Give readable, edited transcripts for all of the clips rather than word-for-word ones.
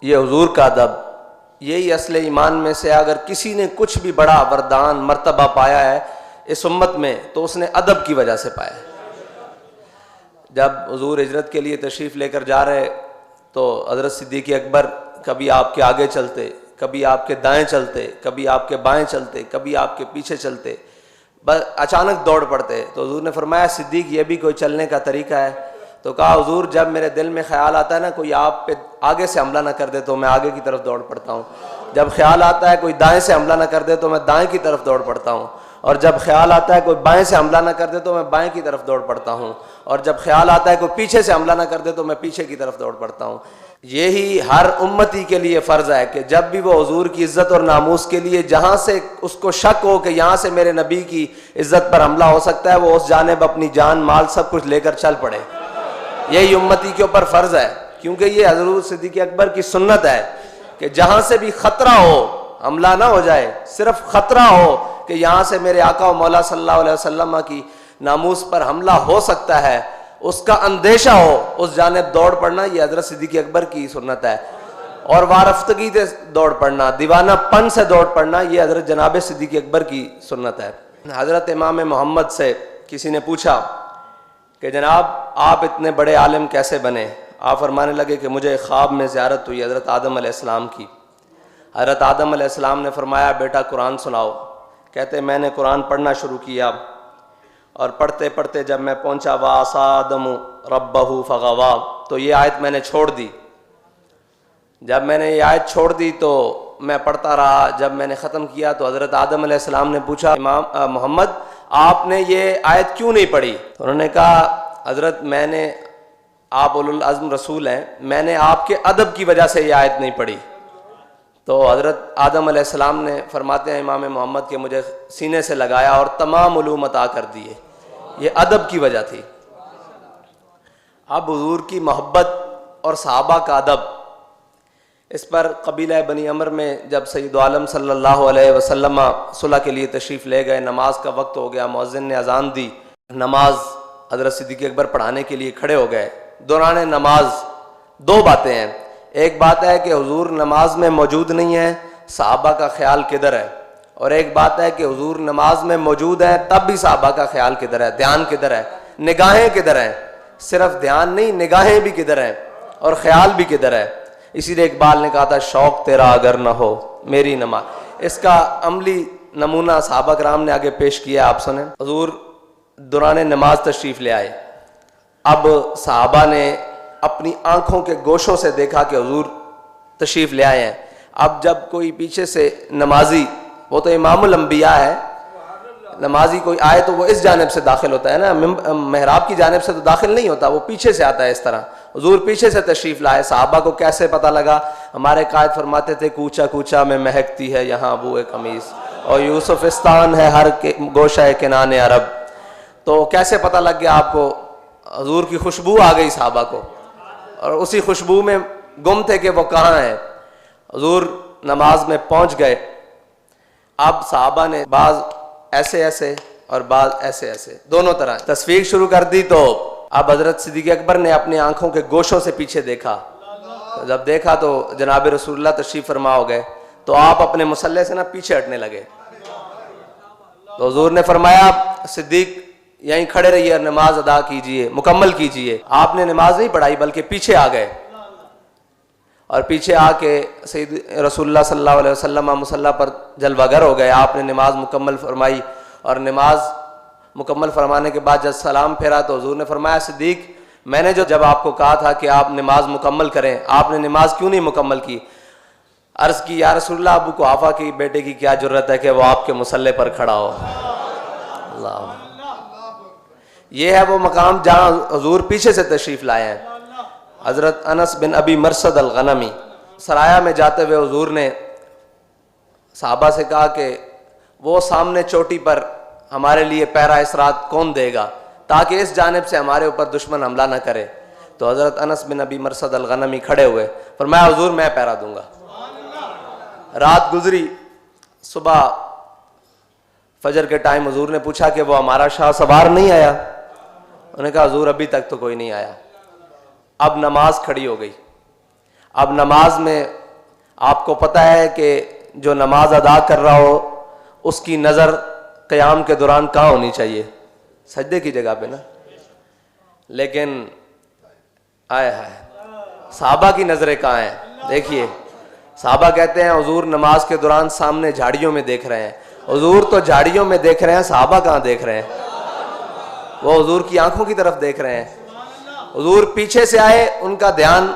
ये हुजूर का अदब, यही असले ईमान में से अगर किसी ने कुछ भी बड़ा वरदान मर्तबा पाया है इस उम्मत में तो उसने अदब की वजह से पाया है। जब हुजूर हिजरत के लिए तशरीफ़ लेकर जा रहे तो हज़रत सिद्दीक़ अकबर कभी आपके आगे चलते, कभी आपके दाएं चलते, कभी आपके बाएं चलते, कभी आपके पीछे चलते, बस अचानक दौड़ पड़ते। तो हुजूर ने फरमाया सिद्दीक़ ये भी कोई चलने का तरीका है? तो कहा हुजूर जब मेरे दिल में ख्याल आता है ना कोई आप पे आगे से हमला ना कर दे तो मैं आगे की तरफ दौड़ पड़ता हूँ, जब ख्याल आता है कोई दाएं से हमला ना कर दे तो मैं दाएं की तरफ दौड़ पड़ता हूँ, और जब ख्याल आता है कोई बाएं से हमला ना कर दे तो मैं बाएं की तरफ दौड़ पड़ता हूँ, और जब ख्याल आता है कोई पीछे से हमला ना कर दे तो मैं पीछे की तरफ दौड़ पड़ता हूँ। यही हर उम्मती के लिए फ़र्ज़ है कि जब भी वो हुजूर की इज़्ज़त और नामूस के लिए जहाँ से उसको शक हो कि यहाँ से मेरे नबी की इज़्ज़त पर हमला हो सकता है वो उस जानिब अपनी जान माल सब कुछ लेकर चल पड़े। यही उम्मती के ऊपर फ़र्ज़ है, क्योंकि ये हज़रत सिद्दीक़ अकबर की सुन्नत है कि जहाँ से भी ख़तरा हो हमला ना हो जाए, सिर्फ ख़तरा हो कि यहाँ से मेरे आका और मौला सल्लल्लाहु अलैहि वसल्लम की नामूस पर हमला हो सकता है, उसका अंदेशा हो, उस जानिब दौड़ पड़ना ये हज़रत सिद्दीक़ अकबर की सुन्नत है। और वारफ्तगी से दौड़ पड़ना, दीवानापन से दौड़ पड़ना ये हज़रत जनाब सिद्दीक़ अकबर की सुन्नत है। हज़रत इमाम मोहम्मद से किसी ने पूछा कि जनाब आप इतने बड़े आलिम कैसे बने? आप फरमाने लगे कि मुझे ख्वाब में ज़ियारत हुई हज़रत आदम अलैहिस्सलाम की। हज़रत आदम अलैहिस्सलाम ने फरमाया बेटा कुरान सुनाओ। कहते मैंने कुरान पढ़ना शुरू किया और पढ़ते पढ़ते जब मैं पहुंचा वासा आदम रब्बहू फगवा तो ये आयत मैंने छोड़ दी। जब मैंने ये आयत छोड़ दी तो मैं पढ़ता रहा। जब मैंने ख़त्म किया तो हज़रत आदम अलैहिस्सलाम ने पूछा इमाम मोहम्मद आपने ये आयत क्यों नहीं पढ़ी? तो उन्होंने कहा हज़रत मैंने, आप उलुल अज़्म रसूल हैं, मैंने आपके अदब की वजह से ये आयत नहीं पढ़ी। तो हज़रत आदम अलैहिस्सलाम ने फरमाते हैं इमाम मोहम्मद के मुझे सीने से लगाया और तमाम उलूम अता कर दिए, ये अदब की वजह थी। अब हुजूर की मोहब्बत और सहाबा का अदब, इस पर कबीला बनी अमर में जब सैयद आलम सल्लल्लाहु अलैहि वसल्लम सुलह के लिए तशरीफ़ ले गए, नमाज का वक्त हो गया, मुअज्जिन ने अजान दी, नमाज हज़रत सिद्दीक़ अकबर पढ़ाने के लिए खड़े हो गए। दौरान नमाज दो बातें हैं, एक बात है कि हुजूर नमाज में मौजूद नहीं है, सहाबा का ख्याल किधर है, और एक बात है कि हुजूर नमाज में मौजूद है तब भी सहाबा का ख्याल किधर है, ध्यान किधर है, निगाहें किधर हैं, सिर्फ ध्यान नहीं निगाहें भी किधर हैं और ख्याल भी किधर है। इसीलिए इकबाल ने कहा था शौक तेरा अगर न हो मेरी नमाज। इसका अमली नमूना सहाबा कराम ने आगे पेश किया, आप सुने। हुजूर दौरान नमाज तशरीफ़ ले आए। अब सहाबा ने अपनी आंखों के गोशों से देखा कि हुजूर तशरीफ़ ले आए हैं। अब जब कोई पीछे से नमाजी, वो तो इमामुल अंबिया है, नमाजी कोई आए तो वो इस जानिब से दाखिल होता है ना, मेहराब की जानिब से तो दाखिल नहीं होता, वो पीछे से आता है इस तरह। हुजूर पीछे से तशरीफ़ लाए। सहाबा को कैसे पता लगा? हमारे कायद फरमाते थे कूचा कूचा में महकती है यहाँ बूए कमीज़ और यूसुफिस्तान है हर गोशा किनाने अरब। तो कैसे पता लग गया आपको? हुजूर की खुशबू आ गई सहाबा को और उसी खुशबू में गुम थे कि वो कहाँ है। हुजूर नमाज में पहुँच गए। अब सहाबा ने बाज ऐसे ऐसे और बाज ऐसे ऐसे दोनों तरह तस्वीर शुरू कर दी। तो अब हज़रत सिद्दीक़ अकबर ने अपनी आंखों के गोशों से पीछे देखा। तो जब देखा तो जनाब रसूलुल्लाह तशरीफ़ फरमा हो गए, तो आप अपने मुसल्ले से ना पीछे हटने लगे। तो हुजूर ने फरमाया सिद्दीक़ यहीं खड़े रहिए और नमाज अदा कीजिए, मुकम्मल कीजिए। आपने नमाज नहीं पढ़ाई बल्कि पीछे आ गए और पीछे आके सैयद रसूलुल्लाह सल्लल्लाहु अलैहि वसल्लम मुसल्ला पर जलवागर हो गए। आपने नमाज मुकम्मल फरमाई और नमाज मुकम्मल फरमाने के बाद जब सलाम फेरा तो हुजूर ने फरमाया सिद्दीक़ मैंने जब आपको कहा था कि आप नमाज मुकम्मल करें, आपने नमाज क्यों नहीं मुकम्मल की? अर्ज़ की या रसूलुल्लाह अबू कुहाफ़ा की बेटे की क्या ज़रूरत है कि वो आपके मुसल्ले पर खड़ा हो। अल्लाह, ये है वो मकाम जहाँ हुजूर पीछे से तशरीफ़ लाए हैं। हज़रत अनस बिन अबी मरसद अल-गनमी सराया में जाते हुए हुजूर ने सहाबा से कहा कि वो सामने चोटी पर हमारे लिए पैरा इस रात कौन देगा ताकि इस जानिब से हमारे ऊपर दुश्मन हमला न करे। तो हज़रत अनस बिन अबी मरसद अल-गनमी खड़े हुए, फरमाया हुजूर मैं पैरा दूंगा। रात गुजरी, सुबह फजर के टाइम हुजूर ने पूछा कि वो हमारा शाह सवार नहीं आया? उन्होंने कहा हुजूर अभी तक तो कोई नहीं आया। अब नमाज खड़ी हो गई। अब नमाज में आपको पता है कि जो नमाज अदा कर रहा हो उसकी नज़र क़याम के दौरान कहाँ होनी चाहिए? सजदे की जगह पे ना। लेकिन आए हाय, सहाबा की नज़रें कहाँ हैं? देखिए, सहाबा कहते हैं हुजूर नमाज के दौरान सामने झाड़ियों में देख रहे हैं। हुजूर तो झाड़ियों में देख रहे हैं, सहाबा कहाँ देख रहे हैं? वो हुजूर की आंखों की तरफ देख रहे हैं। हुजूर पीछे से आए, उनका ध्यान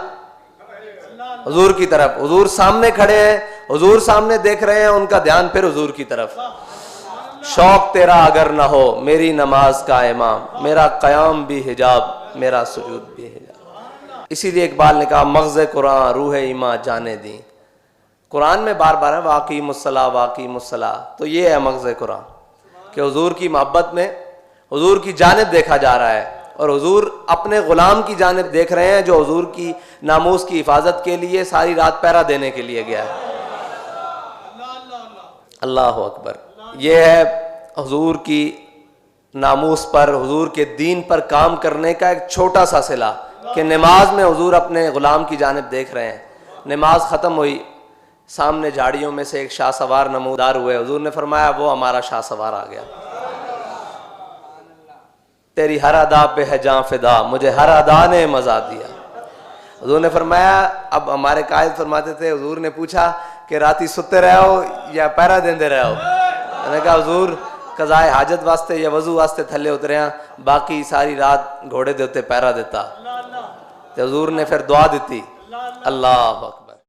हुजूर की तरफ। हुजूर सामने खड़े हैं, हुजूर सामने देख रहे हैं, उनका ध्यान फिर हुजूर की तरफ। शौक तेरा अगर ना हो मेरी नमाज का इमाम, मेरा क़याम भी हिजाब, मेरा सुजूद भी हिजाब। इसीलिए इकबाल ने कहा मग़ज़ कुरान रूह ईमा जाने दी। कुरान में बार बार है वाक़ी मुस्सला वाक़ी मुस्सला, तो ये है मग़ज़ कुरान कि हुजूर की मोहब्बत में हुजूर की जानिब देखा जा रहा है और हुजूर अपने ग़ुलाम की जानिब देख रहे हैं जो हुजूर की नामूस की हिफाजत के लिए सारी रात पहरा देने के लिए गया है। अल्लाह अकबर। ये है हुजूर की नामूस पर, हुजूर के दीन पर काम करने का एक छोटा सा सिला कि नमाज में हुजूर अपने ग़ुलाम की जानिब देख रहे हैं। नमाज ख़त्म हुई, सामने झाड़ियों में से एक शाह सवार नमूदार हुए। हुजूर ने फरमाया वो हमारा शाह सवार आ गया। तेरी हर अदा पे है जां फिदा, मुझे हर अदा ने मजा दिया। हुजूर ने फरमाया, अब हमारे कायद फरमाते थे, हुजूर ने पूछा कि राती सुते रहो या पैरा देंदे रहो? मैंने कहा हुजूर कज़ाए हाजत वास्ते या वजू वास्ते थले उतरे हैं, बाकी सारी रात घोड़े दे उत्ते पैरा देता। तो हुजूर ने फिर दुआ दी, अल्लाह